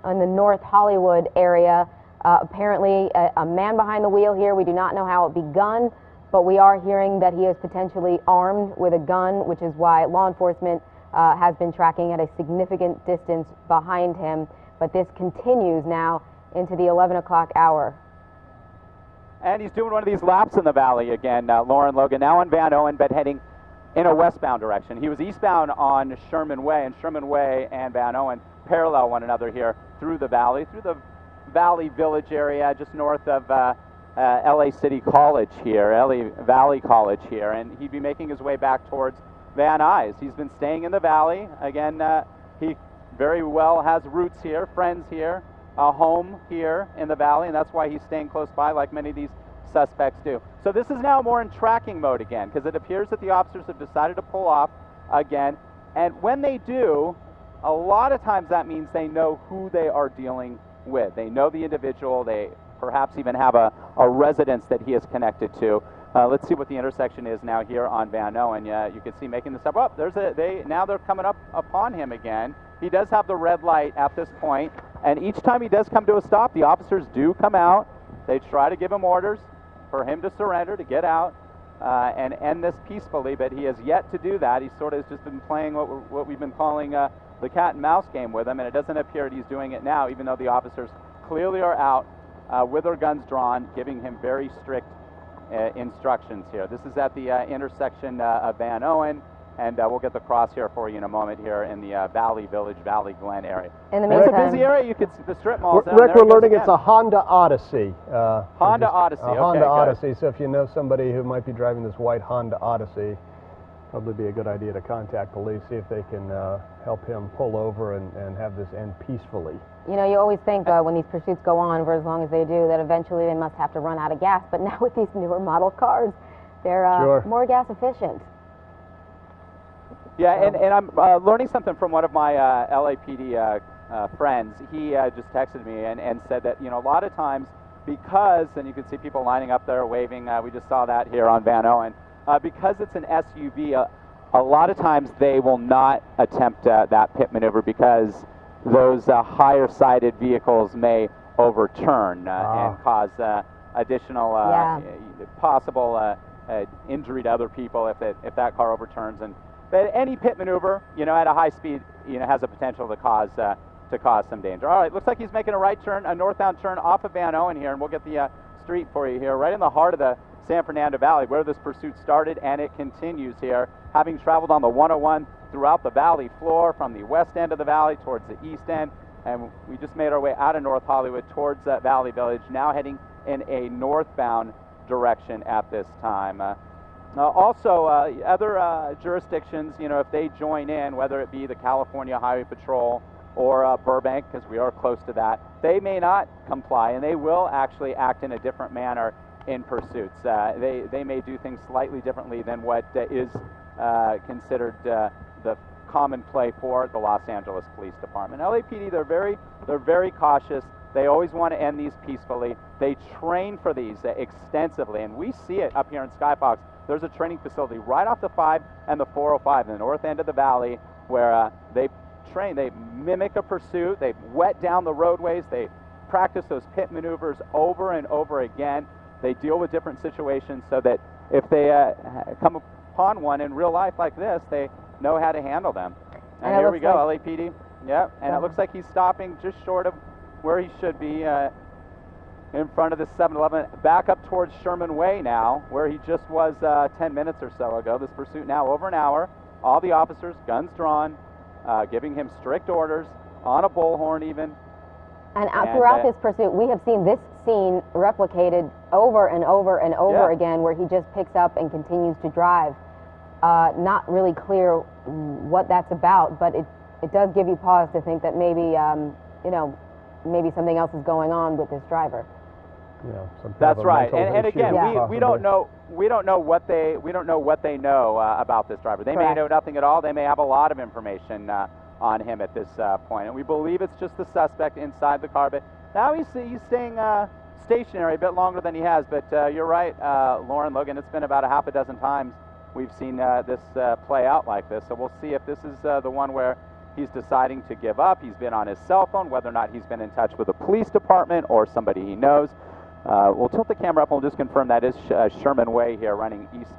in the North Hollywood area. Apparently, a man behind the wheel here. We do not know how it begun, but we are hearing that he is potentially armed with a gun, which is why law enforcement has been tracking at a significant distance behind him. But this continues now into the 11 o'clock hour. And he's doing one of these laps in the valley again, Lauren Logan, now on Van Owen, but heading in a westbound direction. He was eastbound on Sherman Way, and Sherman Way and Van Owen parallel one another here through the Valley Village area, just north of LA City College here, LA Valley College here, and he'd be making his way back towards Van Nuys. He's been staying in the Valley. Again, he very well has roots here, friends here, a home here in the Valley, and that's why he's staying close by like many of these suspects do. So this is now more in tracking mode again, because it appears that the officers have decided to pull off again, and when they do, a lot of times that means they know who they are dealing with. They know the individual. They perhaps even have a residence that he is connected to. Let's see what the intersection is now here on Van Owen. Yeah, you can see making this up. Oh, now they're coming up upon him again. He does have the red light at this point, and each time he does come to a stop, the officers do come out. They try to give him orders for him to surrender, to get out, and end this peacefully, but he has yet to do that. He sort of has just been playing what we've been calling the cat and mouse game with him, and it doesn't appear that he's doing it now, even though the officers clearly are out with their guns drawn, giving him very strict instructions here. This is at the intersection of Van Owen, and we'll get the cross here for you in a moment here in the Valley Village, Valley Glen area. In the meantime, it's a busy area. You can see the strip malls. Rick, we're learning it's a Honda Odyssey. Honda Odyssey. A Honda Odyssey. So if you know somebody who might be driving this white Honda Odyssey, probably be a good idea to contact police, see if they can help him pull over and have this end peacefully. You know, you always think when these pursuits go on for as long as they do that eventually they must have to run out of gas, but now with these newer model cars, they're more gas efficient. Yeah, and I'm learning something from one of my LAPD friends. He just texted me and said that, you know, a lot of times because, and you can see people lining up there waving, we just saw that here on Van Owen, because it's an SUV, a lot of times they will not attempt that pit maneuver because those higher-sided vehicles may overturn and cause additional possible injury to other people if that car overturns. But any pit maneuver, you know, at a high speed, you know, has a potential to cause some danger. All right, looks like he's making a right turn, a northbound turn off of Van Owen here, and we'll get the street for you here, right in the heart of the San Fernando Valley, where this pursuit started, and it continues here, having traveled on the 101 throughout the valley floor, from the west end of the valley towards the east end, and we just made our way out of North Hollywood towards Valley Village, now heading in a northbound direction at this time. Also, other jurisdictions, you know, if they join in, whether it be the California Highway Patrol or Burbank, because we are close to that, they may not comply, and they will actually act in a different manner in pursuits. They may do things slightly differently than what is considered the common play for the Los Angeles Police Department. LAPD, they're very cautious. They always want to end these peacefully. They train for these extensively, and we see it up here in Skyfox. There's a training facility right off the 5 and the 405 in the north end of the valley where they train. They mimic a pursuit. They wet down the roadways. They practice those pit maneuvers over and over again. They deal with different situations so that if they come upon one in real life like this, they know how to handle them. And here we go, LAPD. Yeah, and it looks like he's stopping just short of where he should be in front of the 7-Eleven, back up towards Sherman Way now, where he just was 10 minutes or so ago. This pursuit now over an hour. All the officers, guns drawn, giving him strict orders on a bullhorn even. And throughout this pursuit, we have seen this scene replicated over and over and over again, where he just picks up and continues to drive. Not really clear what that's about, but it does give you pause to think that maybe, you know, maybe something else is going on with this driver. Yeah, that's right. And again, we don't know what they know about this driver. They may know nothing at all. They may have a lot of information on him at this point, and we believe it's just the suspect inside the car. But now he's staying stationary a bit longer than he has. But you're right, Lauren, Logan. It's been about a half a dozen times we've seen this play out like this. So we'll see if this is the one where he's deciding to give up. He's been on his cell phone, whether or not he's been in touch with the police department or somebody he knows. We'll tilt the camera up and we'll just confirm that is Sherman Way here, running east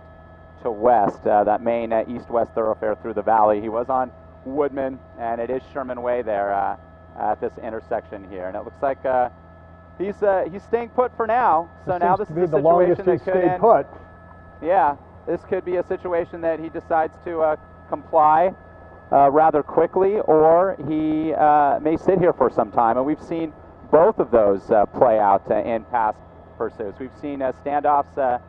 to west, that main east-west thoroughfare through the valley. He was on Woodman, and it is Sherman Way there at this intersection here. And it looks like he's staying put for now. So now this is a situation that could end. Put. Yeah, this could be a situation that he decides to comply rather quickly, or he may sit here for some time. And we've seen both of those play out in past pursuits. We've seen standoffs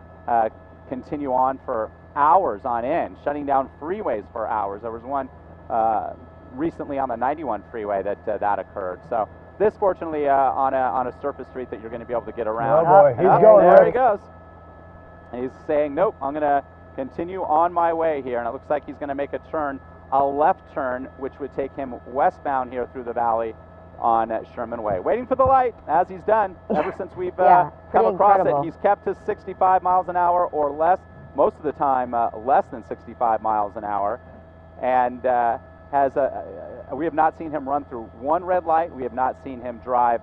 continue on for hours on end, shutting down freeways for hours. There was one recently on the 91 freeway that occurred. So this, fortunately, on a surface street that you're going to be able to get around. Oh boy, he's going. There he goes. He's saying, nope, I'm going to continue on my way here. And it looks like he's going to make a left turn, which would take him westbound here through the valley on Sherman Way. Waiting for the light, as he's done ever since we've come across it. He's kept to 65 miles an hour or less, most of the time less than 65 miles an hour, and we have not seen him run through one red light. We have not seen him drive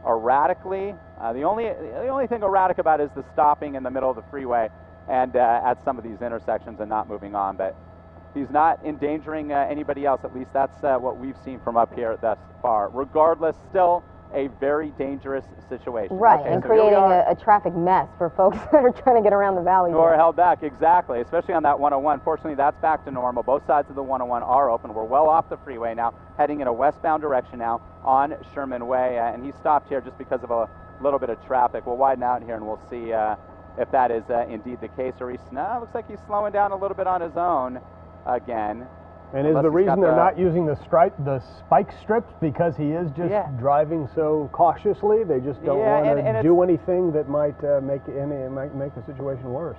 erratically. The only thing erratic about it is the stopping in the middle of the freeway and at some of these intersections and not moving on, but he's not endangering anybody else. At least that's what we've seen from up here thus far. Regardless, still a very dangerous situation. Right, okay, and so creating a traffic mess for folks that are trying to get around the valley. Or held back, exactly, especially on that 101. Fortunately, that's back to normal. Both sides of the 101 are open. We're well off the freeway now, heading in a westbound direction now on Sherman Way, and he stopped here just because of a little bit of traffic. We'll widen out here and we'll see if that is indeed the case, or looks like he's slowing down a little bit on his own again. And is the reason they're not using the spike strips because he is just driving so cautiously? They just don't want to do anything that might make the situation worse.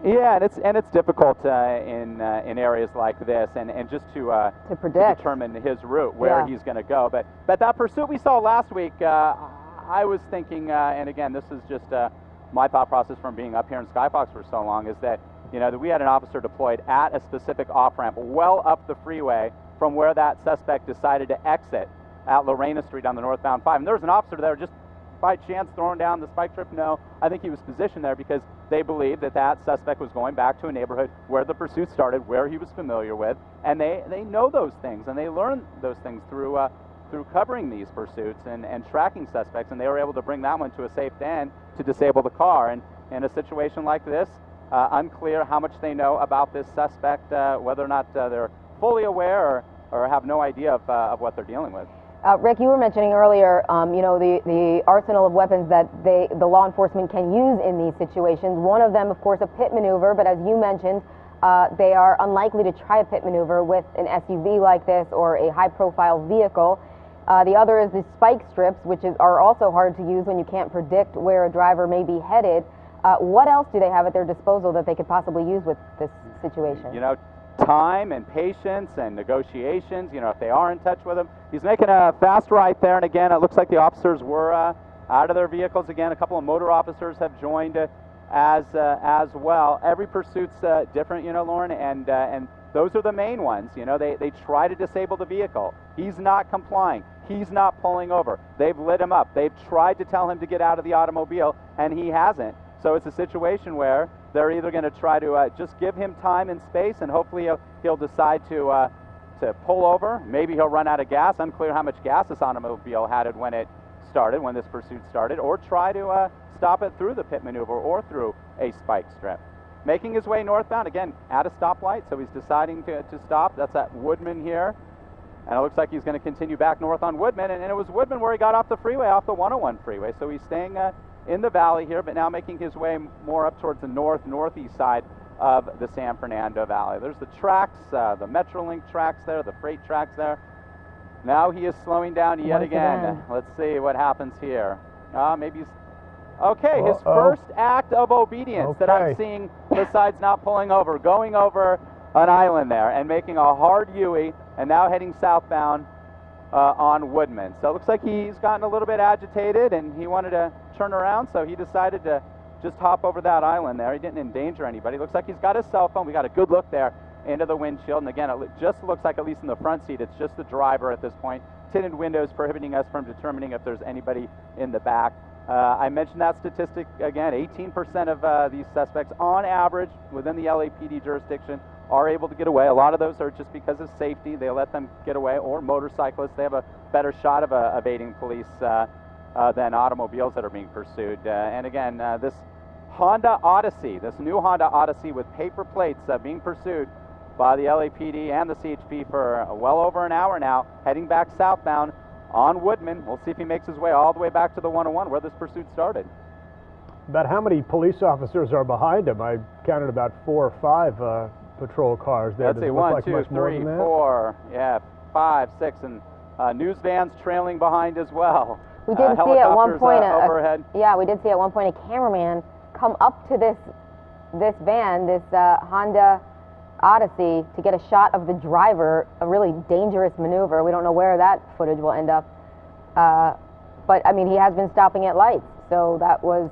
Yeah, and it's difficult in areas like this, and just to determine his route where he's going to go. But that pursuit we saw last week, I was thinking, and again, this is just my thought process from being up here in Skyfox for so long, is that that we had an officer deployed at a specific off-ramp well up the freeway from where that suspect decided to exit at Lorena Street on the northbound 5. And there was an officer there just by chance throwing down the spike strip. No, I think he was positioned there because they believed that suspect was going back to a neighborhood where the pursuit started, where he was familiar with, and they know those things, and they learn those things through covering these pursuits and tracking suspects, and they were able to bring that one to a safe end to disable the car. And in a situation like this, unclear how much they know about this suspect, whether or not they're fully aware or have no idea of what they're dealing with. Rick, you were mentioning earlier, the arsenal of weapons that the law enforcement can use in these situations. One of them, of course, a pit maneuver, but as you mentioned, they are unlikely to try a pit maneuver with an SUV like this or a high-profile vehicle. The other is the spike strips, which are also hard to use when you can't predict where a driver may be headed. What else do they have at their disposal that they could possibly use with this situation? Time and patience and negotiations, if they are in touch with him. He's making a fast right there, and again, it looks like the officers were out of their vehicles. Again, a couple of motor officers have joined as well. Every pursuit's different, Lauren, and those are the main ones. They try to disable the vehicle. He's not complying. He's not pulling over. They've lit him up. They've tried to tell him to get out of the automobile, and he hasn't. So it's a situation where they're either going to try to just give him time and space, and hopefully he'll decide to pull over. Maybe he'll run out of gas. Unclear how much gas this automobile had when it started, when this pursuit started, or try to stop it through the pit maneuver or through a spike strip. Making his way northbound, again, at a stoplight, so he's deciding to stop. That's at Woodman here. And it looks like he's going to continue back north on Woodman, and it was Woodman where he got off the freeway, off the 101 freeway. So he's staying in the valley here, but now making his way more up towards the northeast side of the San Fernando Valley. There's the tracks, the Metrolink tracks there, the freight tracks there. Now he is slowing down yet again. Let's see what happens here. Maybe he's... Okay, his first act of obedience that I'm seeing besides not pulling over, going over an island there and making a hard U-ey, and now heading southbound on Woodman. So it looks like he's gotten a little bit agitated and he wanted to turn around, so he decided to just hop over that island there. He didn't endanger anybody. Looks like he's got his cell phone. We got a good look there into the windshield, and again, it just looks like, at least in the front seat, it's just the driver at this point. Tinted windows prohibiting us from determining if there's anybody in the back. I mentioned that statistic again, 18% of these suspects on average within the LAPD jurisdiction are able to get away. A lot of those are just because of safety. They let them get away, or motorcyclists. They have a better shot of evading police than automobiles that are being pursued. And again, this Honda Odyssey, this new Honda Odyssey with paper plates being pursued by the LAPD and the CHP for well over an hour now, heading back southbound on Woodman. We'll see if he makes his way all the way back to the 101 where this pursuit started. About how many police officers are behind him? I counted about 4 or 5 patrol cars there. Let's see, 1, 2, 3, 4, 5, 6, and news vans trailing behind as well. We did see at one point overhead. we did see at one point a cameraman come up to this van, this Honda Odyssey, to get a shot of the driver. A really dangerous maneuver. We don't know where that footage will end up. But I mean, he has been stopping at lights, so that was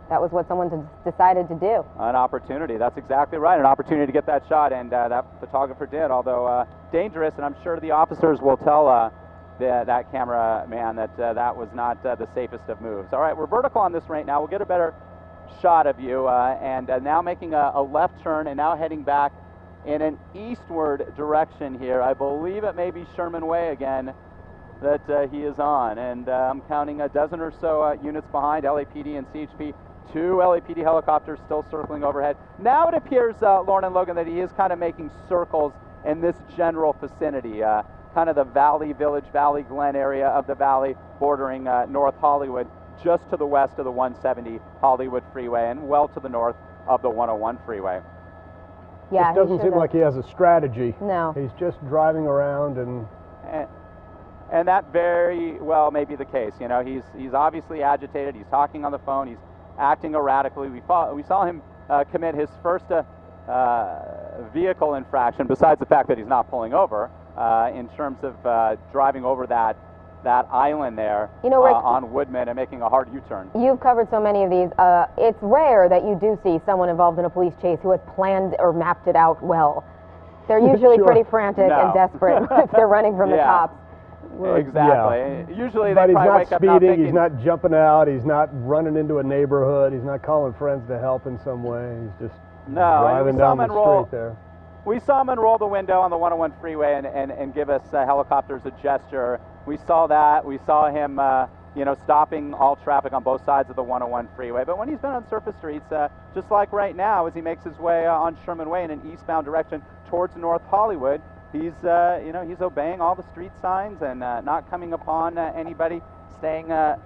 what someone decided to do. An opportunity. That's exactly right. An opportunity to get that shot, and that photographer did, although dangerous, and I'm sure the officers will tell that cameraman that that was not the safest of moves. All right, we're vertical on this right now. We'll get a better shot of you, and now making a left turn and now heading back in an eastward direction here. I believe it may be Sherman Way again that he is on, and I'm counting a dozen or so units behind, LAPD and CHP. 2 LAPD helicopters still circling overhead. Now it appears, Lauren and Logan, that he is kind of making circles in this general vicinity, kind of the Valley Village, Valley Glen area of the valley bordering North Hollywood, just to the west of the 170 Hollywood freeway and well to the north of the 101 freeway. Yeah, it doesn't seem like he has a strategy. No. He's just driving around and that very well may be the case. You know, he's obviously agitated. He's talking on the phone. He's acting erratically. We saw him commit his first vehicle infraction, besides the fact that he's not pulling over, in terms of driving over that island there, you know, Rick, on Woodman and making a hard U-turn. You've covered so many of these. It's rare that you do see someone involved in a police chase who has planned or mapped it out well. They're usually pretty frantic and desperate if they're running from the cops. Exactly. Usually but they probably wake up not thinking. He's not jumping out. He's not running into a neighborhood. He's not calling friends to help in some way. He's just driving down the street there. We saw him unroll the window on the 101 freeway and give us helicopters a gesture. We saw that. We saw him, stopping all traffic on both sides of the 101 freeway. But when he's been on surface streets, just like right now, as he makes his way on Sherman Way in an eastbound direction towards North Hollywood, he's he's obeying all the street signs and not coming upon anybody, staying a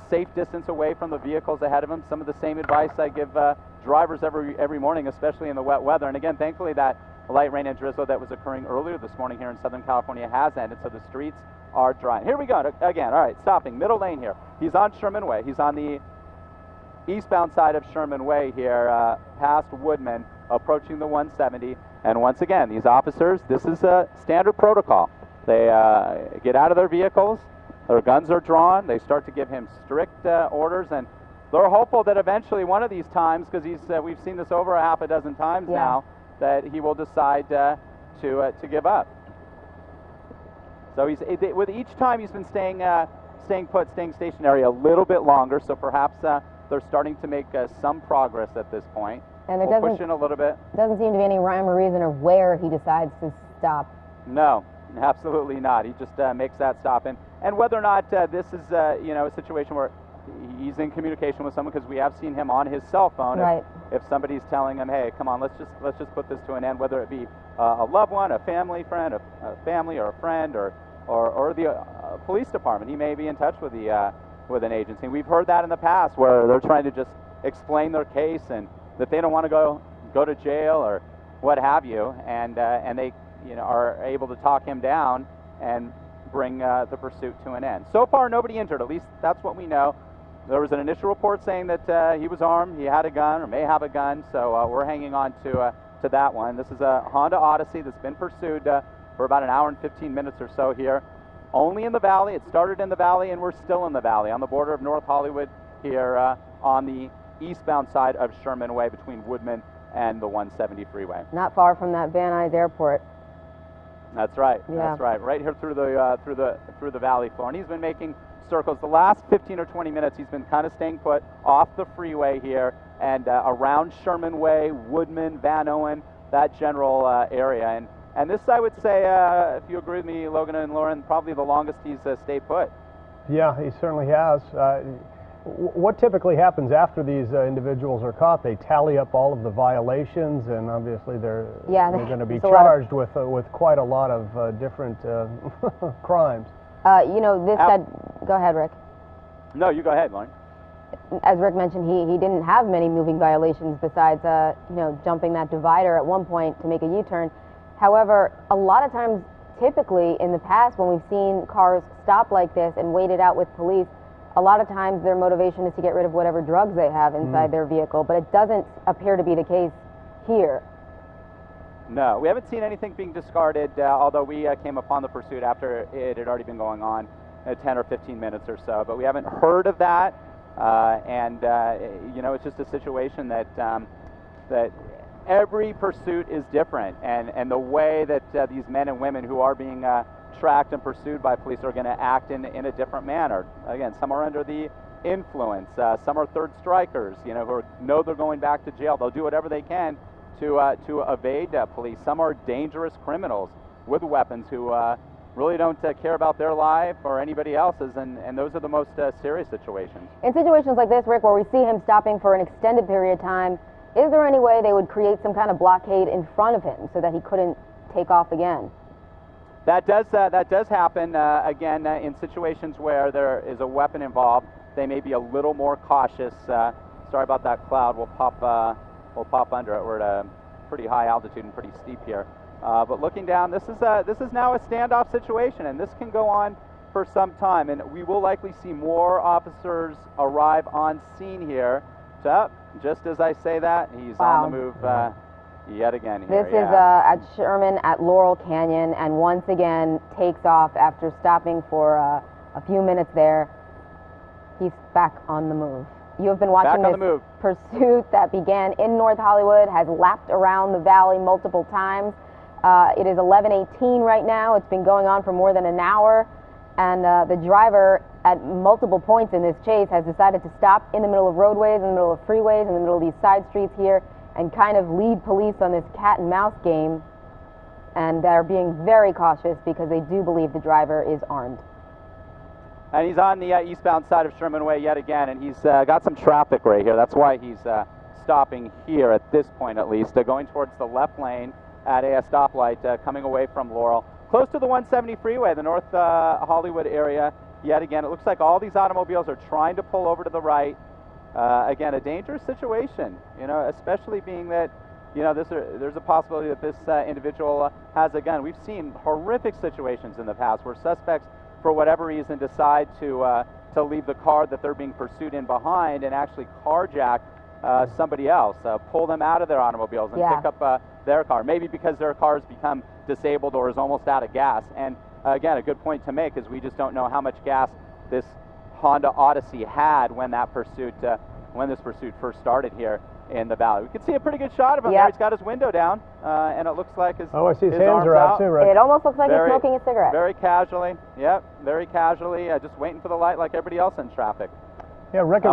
safe distance away from the vehicles ahead of him. Some of the same advice I give drivers every morning, especially in the wet weather. And again, thankfully that light rain and drizzle that was occurring earlier this morning here in Southern California has ended, so the streets are dry. Here we go again. All right, stopping middle lane here. He's on Sherman Way. He's on the eastbound side of Sherman Way here, past Woodman, approaching the 170. And once again, these officers, this is a standard protocol. They get out of their vehicles, their guns are drawn, they start to give him strict orders, and they're hopeful that eventually one of these times, because we've seen this over a half a dozen times now, that he will decide to give up. So with each time he's been staying put, staying stationary a little bit longer, so perhaps they're starting to make some progress at this point. And there push in a little bit. Doesn't seem to be any rhyme or reason of where he decides to stop. No, absolutely not. He just makes that stop. And whether or not this is a situation where he's in communication with someone, because we have seen him on his cell phone. Right. If somebody's telling him, hey, come on, let's just put this to an end, whether it be a loved one, a family friend, a family or a friend, or the police department. He may be in touch with an agency. We've heard that in the past, where they're trying to just explain their case and that they don't want to go to jail or what have you, and they are able to talk him down and bring the pursuit to an end. So far, nobody injured. At least that's what we know. There was an initial report saying that he was armed, he had a gun or may have a gun, so we're hanging on to that one. This is a Honda Odyssey that's been pursued for about an hour and 15 minutes or so here. Only in the valley. It started in the valley, and we're still in the valley on the border of North Hollywood here on the eastbound side of Sherman Way between Woodman and the 170 freeway. Not far from that Van Nuys Airport. That's right. Yeah. That's right. Right here through the valley floor, and he's been making circles. The last 15 or 20 minutes, he's been kind of staying put off the freeway here and around Sherman Way, Woodman, Van Owen, that general area. And this, I would say, if you agree with me, Logan and Lauren, probably the longest he's stayed put. Yeah, he certainly has. What typically happens after these individuals are caught? They tally up all of the violations, and obviously they're going to be charged with quite a lot of different crimes. Go ahead, Rick. No, you go ahead, Lauren. As Rick mentioned, he didn't have many moving violations besides jumping that divider at one point to make a U-turn. However, a lot of times, typically in the past, when we've seen cars stop like this and waited out with police, a lot of times their motivation is to get rid of whatever drugs they have inside their vehicle, but it doesn't appear to be the case here. No, we haven't seen anything being discarded, although we came upon the pursuit after it had already been going on 10 or 15 minutes or so, but we haven't heard of that, it's just a situation that every pursuit is different, and the way that these men and women who are being tracked and pursued by police are going to act in a different manner. Again, some are under the influence, some are third strikers, who know they're going back to jail. They'll do whatever they can to evade police. Some are dangerous criminals with weapons who really don't care about their life or anybody else's, and those are the most serious situations. In situations like this, Rick, where we see him stopping for an extended period of time, is there any way they would create some kind of blockade in front of him so that he couldn't take off again? That does happen, again, in situations where there is a weapon involved. They may be a little more cautious. Sorry about that cloud. We'll pop under it. We're at a pretty high altitude and pretty steep here. But looking down, this is now a standoff situation, and this can go on for some time. And we will likely see more officers arrive on scene here. So, just as I say that, he's on the move yet again here. This is at Sherman at Laurel Canyon, and once again takes off after stopping for a few minutes there. He's back on the move. You have been watching this pursuit that began in North Hollywood, has lapped around the valley multiple times. It is 11:18 right now. It's been going on for more than an hour, and the driver at multiple points in this chase has decided to stop in the middle of roadways, in the middle of freeways, in the middle of these side streets here, and kind of lead police on this cat and mouse game. And they're being very cautious because they do believe the driver is armed. And he's on the eastbound side of Sherman Way yet again, and he's got some traffic right here. That's why he's stopping here at this point, at least, going towards the left lane at a stoplight coming away from Laurel. Close to the 170 freeway, the North Hollywood area. Yet again, it looks like all these automobiles are trying to pull over to the right. Again, a dangerous situation, especially being that, there's a possibility that this individual has a gun. We've seen horrific situations in the past where suspects, for whatever reason, decide to leave the car that they're being pursued in behind and actually carjack somebody else, pull them out of their automobiles and pick up their car, maybe because their car has become disabled or is almost out of gas. And again, a good point to make is we just don't know how much gas this Honda Odyssey had when this pursuit first started here in the valley. We can see a pretty good shot of him there. He's got his window down, and it looks like his I see his hands are out too, right? It almost looks like he's smoking a cigarette. Very casually, very casually, just waiting for the light like everybody else in traffic. Yeah, Rick,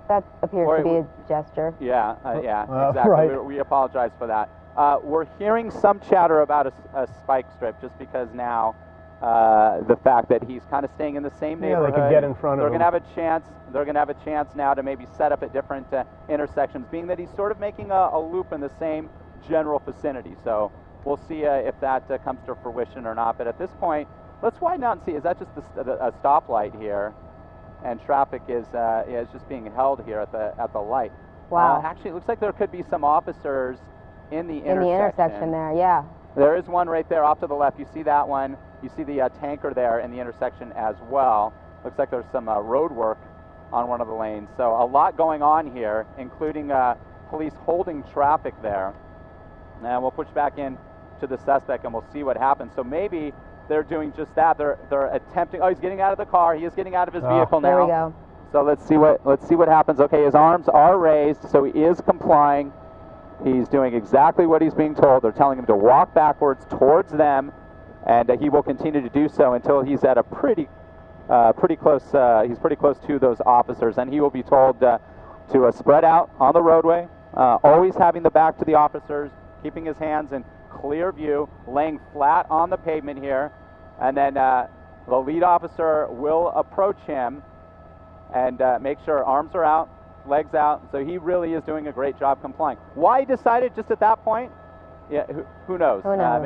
that appears to be a gesture. Exactly. Right. We apologize for that. We're hearing some chatter about a spike strip, just because now the fact that he's kind of staying in the same neighborhood. Yeah, they could get in front of him. They're going to have a chance. They're going to have a chance now to maybe set up at different intersections, being that he's sort of making a loop in the same general vicinity. So we'll see if that comes to fruition or not. But at this point, let's widen out and see. Is that just a stoplight here, and traffic is just being held here at the light? Wow. Actually, it looks like there could be some officers in the intersection. In the intersection there, yeah. There is one right there off to the left. You see that one. You see the tanker there in the intersection as well. Looks like there's some road work on one of the lanes. So a lot going on here, including police holding traffic there. And we'll push back in to the suspect and we'll see what happens. So maybe they're doing just that. They're attempting. Oh, he's getting out of the car. He is getting out of his vehicle now. There we go. So let's see what happens. Okay, his arms are raised, so he is complying. He's doing exactly what he's being told. They're telling him to walk backwards towards them, and he will continue to do so until he's at a pretty close. He's pretty close to those officers, and he will be told to spread out on the roadway, always having the back to the officers, keeping his hands in clear view, laying flat on the pavement here, and then the lead officer will approach him and make sure arms are out, legs out. So he really is doing a great job complying. Why he decided just at that point? Yeah, who knows? Who knows?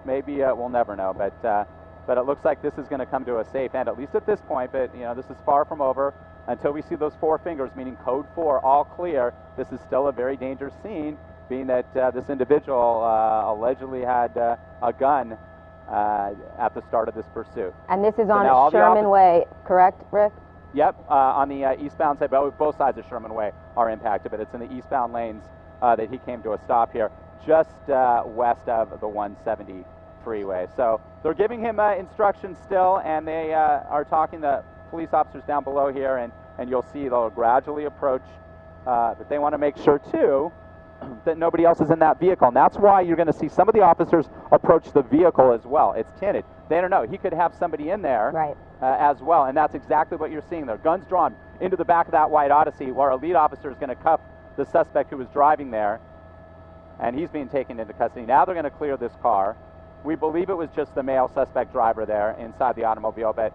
Maybe we'll never know. But it looks like this is going to come to a safe end, at least at this point. But this is far from over until we see those 4 fingers, meaning code 4, all clear. This is still a very dangerous scene, being that this individual allegedly had a gun at the start of this pursuit. And this is on Sherman Way, correct, Rick? Yep, on the eastbound side, both sides of Sherman Way are impacted, but it's in the eastbound lanes that he came to a stop here, just west of the 170 freeway. So they're giving him instructions still, and they are talking to police officers down below here, and you'll see they'll gradually approach, but they want to make sure, too, that nobody else is in that vehicle. And that's why you're going to see some of the officers approach the vehicle as well. It's tinted. They don't know. He could have somebody in there. Right. As well, and that's exactly what you're seeing there. Guns drawn into the back of that white Odyssey, where a lead officer is going to cuff the suspect who was driving there, and he's being taken into custody. Now they're going to clear this car. We believe it was just the male suspect driver there inside the automobile, but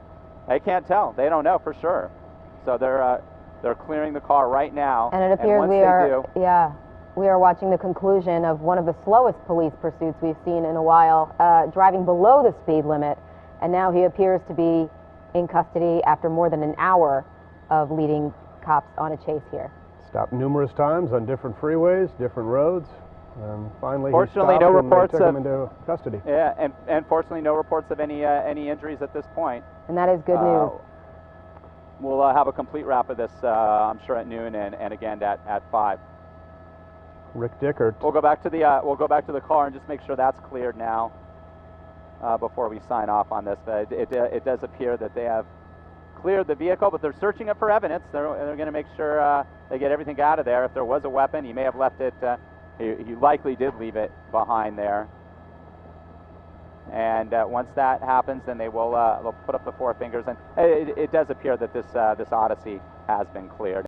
they can't tell. They don't know for sure. So they're clearing the car right now. And it appears we are watching the conclusion of one of the slowest police pursuits we've seen in a while, driving below the speed limit, and now he appears to be in custody after more than an hour of leading cops on a chase here. Stopped numerous times on different freeways, different roads, and finally fortunately, no reports took him into custody. Yeah, and fortunately, no reports of any injuries at this point. And that is good news. We'll have a complete wrap of this, I'm sure, at noon and again at 5. Rick Dickert. We'll go back to the car and just make sure that's cleared now. Before we sign off on this, but it does appear that they have cleared the vehicle, but they're searching it for evidence. They're going to make sure they get everything out of there. If there was a weapon, he may have left it. He likely did leave it behind there. And once that happens, then they'll put up the 4 fingers, and it does appear that this Odyssey has been cleared.